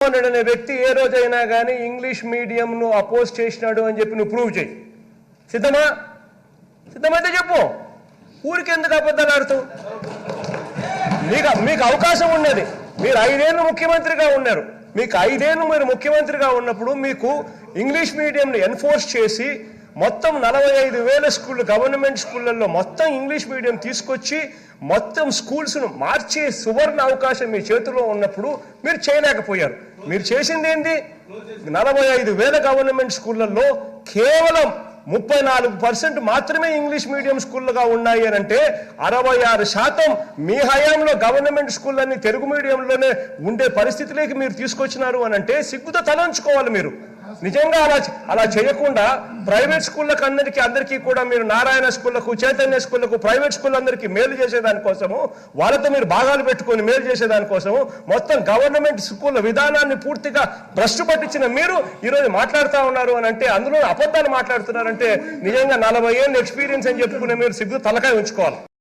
అనే వ్యక్తి ఏ రోజైనా కానీ ఇంగ్లీష్ మీడియంను అపోజ్ చేసినాడు అని చెప్పి నువ్వు ప్రూవ్ చేయి. సిద్ధమా? సిద్ధమైతే చెప్పు. ఊరికి ఎందుకు అబద్ధాలు ఆడుతావు? మీకు అవకాశం ఉన్నది. మీరు 5 ఏళ్ళు ముఖ్యమంత్రిగా ఉన్నారు. మీకు 5 ఏళ్ళు మీరు ముఖ్యమంత్రిగా ఉన్నప్పుడు మీకు ఇంగ్లీష్ మీడియంని ఎన్ఫోర్స్ చేసి మొత్తం 45,000 స్కూళ్ళు గవర్నమెంట్ స్కూళ్ళల్లో మొత్తం ఇంగ్లీష్ మీడియం తీసుకొచ్చి మొత్తం స్కూల్స్ను మార్చే సువర్ణ అవకాశం మీ చేతిలో ఉన్నప్పుడు మీరు చేయలేకపోయారు. మీరు చేసింది ఏంటి? 45,000 గవర్నమెంట్ స్కూళ్ళల్లో కేవలం 34% మాత్రమే ఇంగ్లీష్ మీడియం స్కూళ్ళుగా ఉన్నాయి అని అంటే 66% మీ హయాంలో గవర్నమెంట్ స్కూళ్ళన్నీ తెలుగు మీడియంలోనే ఉండే పరిస్థితిలోకి మీరు తీసుకొచ్చినారు అని అంటే సిగ్గుతో తలంచుకోవాలి. మీరు నిజంగా అలా చేయకుండా ప్రైవేట్ స్కూళ్ళకు అందరికీ కూడా మీరు నారాయణ స్కూళ్లకు, చైతన్య స్కూళ్లకు, ప్రైవేట్ స్కూళ్ళందరికీ మేలు చేసేదానికోసము, వాళ్ళతో మీరు భాగాలు పెట్టుకొని మేలు చేసేదానికోసము మొత్తం గవర్నమెంట్ స్కూళ్ళ విధానాన్ని పూర్తిగా భ్రష్టు పట్టించిన మీరు ఈరోజు మాట్లాడుతూ ఉన్నారు అని అంటే, అందులో అబద్ధాలు మాట్లాడుతున్నారంటే నిజంగా 40 ఏళ్ళ ఎక్స్పీరియన్స్ అని చెప్పుకునే మీరు సిగ్గు తలకాయ ఉంచుకోవాలి.